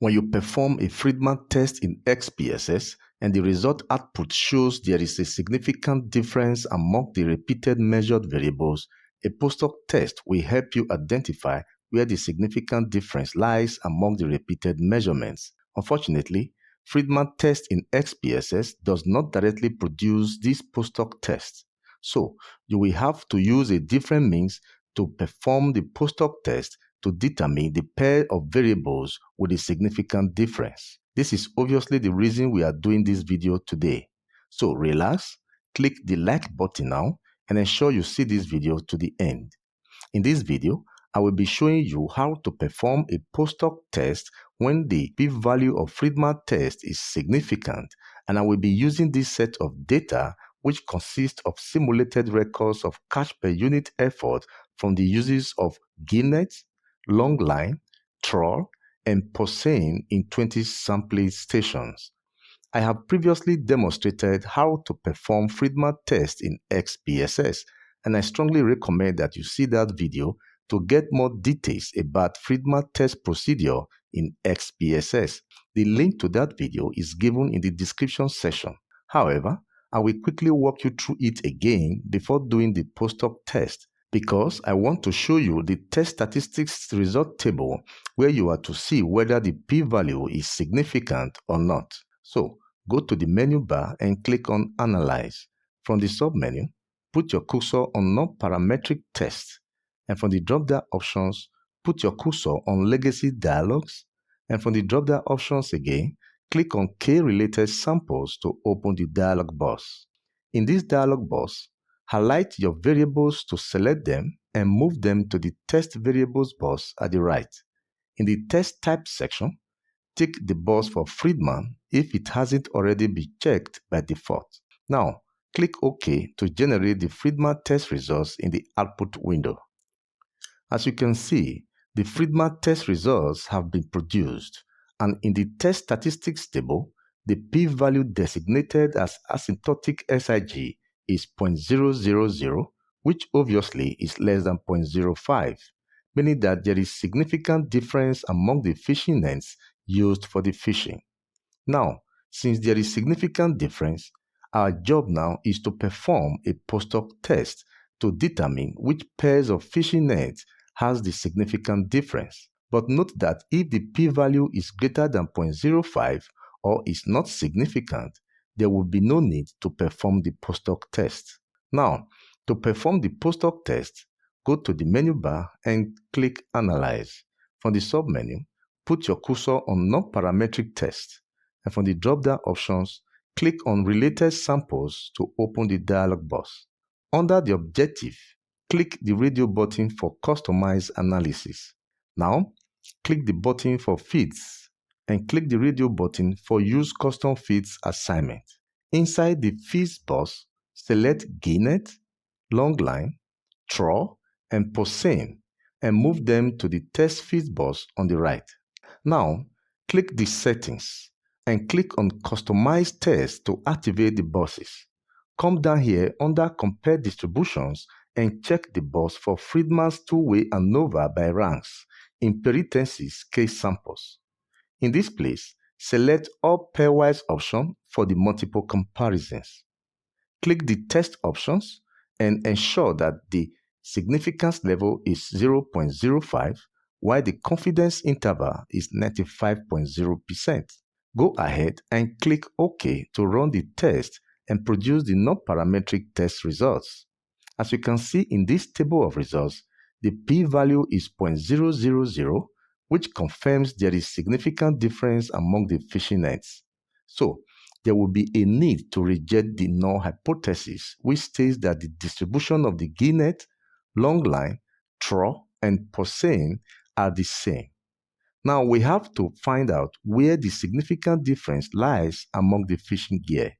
When you perform a Friedman test in SPSS and the result output shows there is a significant difference among the repeated measured variables, a post hoc test will help you identify where the significant difference lies among the repeated measurements. Unfortunately, Friedman test in SPSS does not directly produce this post hoc test. So, you will have to use a different means to perform the post hoc test to determine the pair of variables with a significant difference. This is obviously the reason we are doing this video today. So relax, click the like button now, and ensure you see this video to the end. In this video, I will be showing you how to perform a post hoc test when the p-value of Friedman test is significant, and I will be using this set of data which consists of simulated records of catch per unit effort from the uses of Guinnett, long line, trawl, and porcine in 20 sampling stations. I have previously demonstrated how to perform Friedman test in SPSS, and I strongly recommend that you see that video to get more details about Friedman test procedure in SPSS. The link to that video is given in the description section. However, I will quickly walk you through it again before doing the post hoc test, because I want to show you the test statistics result table where you are to see whether the p-value is significant or not. So, go to the menu bar and click on Analyze. From the submenu, put your cursor on nonparametric test, and from the drop-down options, put your cursor on Legacy Dialogues, and from the drop-down options again, click on K-related samples to open the dialog box. In this dialog box, highlight your variables to select them and move them to the Test Variables box at the right. In the Test Type section, tick the box for Friedman if it hasn't already been checked by default. Now, click OK to generate the Friedman test results in the output window. As you can see, the Friedman test results have been produced, and in the test statistics table, the p-value designated as asymptotic SIG is 0.000, which obviously is less than 0.05, meaning that there is significant difference among the fishing nets used for the fishing. Now, since there is significant difference, our job now is to perform a post hoc test to determine which pairs of fishing nets has the significant difference. But note that if the p-value is greater than 0.05 or is not significant, there will be no need to perform the post hoc test. Now, to perform the post hoc test, go to the menu bar and click Analyze. From the submenu, put your cursor on nonparametric test, and from the drop-down options, click on Related Samples to open the dialog box. Under the objective, click the radio button for Customize Analysis. Now, click the button for Feeds and click the radio button for Use Custom Feeds Assignment. Inside the Feeds box, select Guinnett, long line, trawl, and porcine and move them to the Test Feeds box on the right. Now, click the Settings and click on Customize Test to activate the boxes. Come down here under Compare Distributions and check the box for Friedman's two-way ANOVA by ranks, in parentheses case samples. In this place, select all pairwise option for the multiple comparisons. Click the test options and ensure that the significance level is 0.05 while the confidence interval is 95.0%. Go ahead and click OK to run the test and produce the nonparametric test results. As you can see in this table of results, the p-value is 0.000, which confirms there is significant difference among the fishing nets. So, there will be a need to reject the null hypothesis, which states that the distribution of the Guinnett, long line, trawl, and porcine are the same. Now, we have to find out where the significant difference lies among the fishing gear.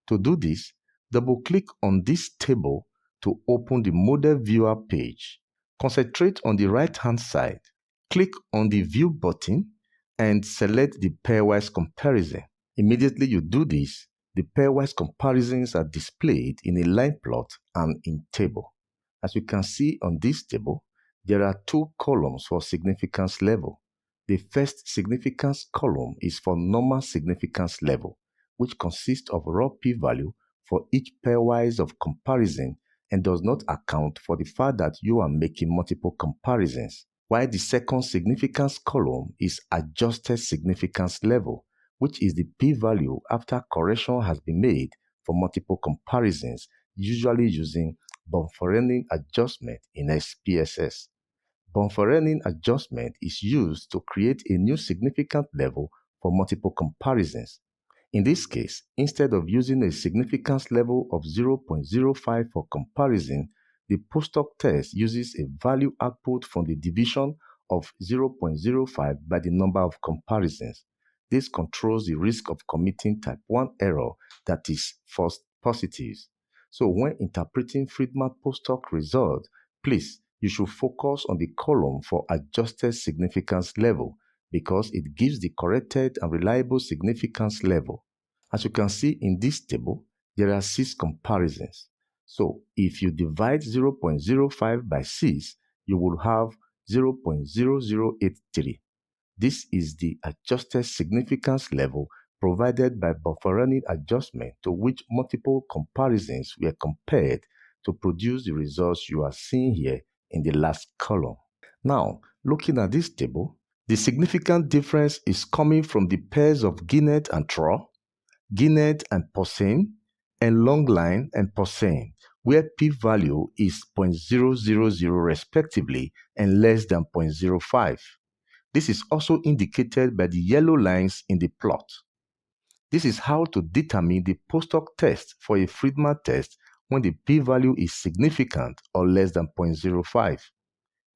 To do this, double-click on this table to open the Model Viewer page. Concentrate on the right-hand side. Click on the View button and select the pairwise comparison. Immediately you do this, the pairwise comparisons are displayed in a line plot and in table. As you can see on this table, there are two columns for significance level. The first significance column is for normal significance level, which consists of raw p-value for each pairwise of comparison and does not account for the fact that you are making multiple comparisons. While the second significance column is adjusted significance level, which is the p-value after correction has been made for multiple comparisons, usually using Bonferroni adjustment in SPSS. Bonferroni adjustment is used to create a new significant level for multiple comparisons. In this case, instead of using a significance level of 0.05 for comparison, the Post Hoc test uses a value output from the division of 0.05 by the number of comparisons. This controls the risk of committing type 1 error, that is, false positives. So when interpreting Friedman Post Hoc result, please, you should focus on the column for adjusted significance level because it gives the corrected and reliable significance level. As you can see in this table, there are 6 comparisons. So if you divide 0.05 by 6, you will have 0.0083. This is the adjusted significance level provided by Bonferroni adjustment to which multiple comparisons were compared to produce the results you are seeing here in the last column. Now, looking at this table, the significant difference is coming from the pairs of Guinnett and Troll, Guinnett and Porcine, and Longline and Porcine, where p-value is 0.000 respectively and less than 0.05. This is also indicated by the yellow lines in the plot. This is how to determine the Post Hoc test for a Friedman test when the p-value is significant or less than 0.05.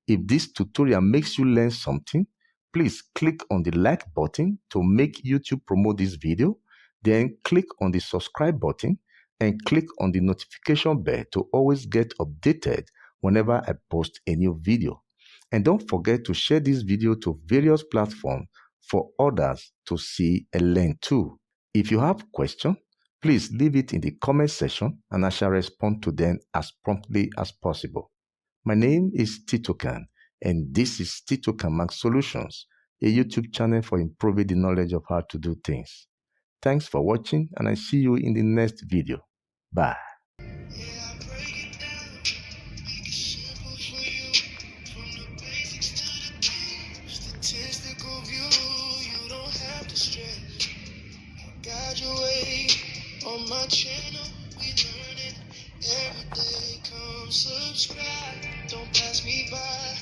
If this tutorial makes you learn something, please click on the like button to make YouTube promote this video, then click on the subscribe button and click on the notification bell to always get updated whenever I post a new video. And don't forget to share this video to various platforms for others to see and learn too. If you have questions, please leave it in the comment section and I shall respond to them as promptly as possible. My name is Titocan and this is Titocan Max Solutions, a YouTube channel for improving the knowledge of how to do things. Thanks for watching and I see you in the next video. Bye. On my channel, we learning every day. Come subscribe, don't pass me by.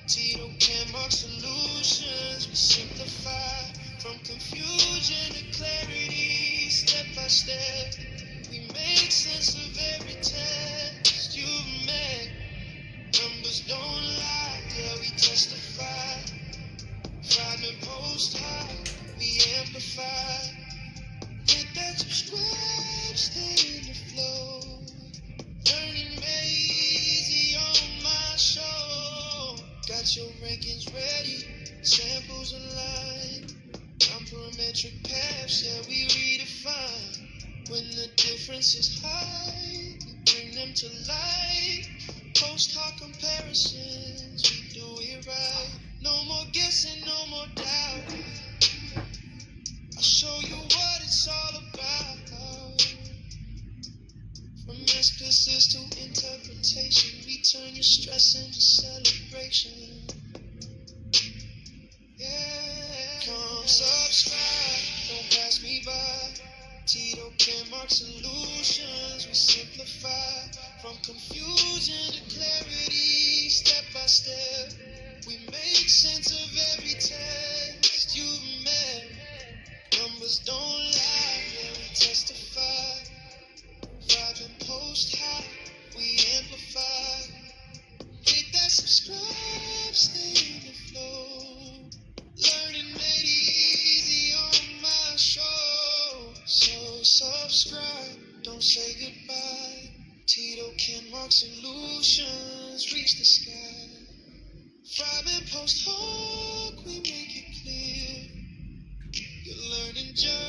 Titocan Mark Solutions, we simplify from confusion to clarity, step by step. We make sense of every test you've met. Numbers don't lie, yeah, we testify. Friedman Post Hoc, we amplify. Hit that subscribe, stay in the flow. Learning made easy on my show. Got your rankings ready, samples online. Nonparametric paths, yeah, we redefine. When the difference is high, we bring them to light. Post hoc comparisons, we do it right. No more guessing, no more doubt. I'll show you what it's all about. From SPSS to interpretation, we turn your stress into celebration. Yeah. Come subscribe, don't pass me by. Titocan Mark Solutions, we simplify. From confusion to clarity, step by step. We make sense of every test you've met. Numbers don't lie, yeah, we testify. Friedman Post Hoc, we amplify. Hit that subscribe, stay in the flow. Learning made easy on my show. So subscribe, don't say goodbye. Titocan Mark Solutions, reach the sky. Friedman Post Hoc, we make it clear. You're learning just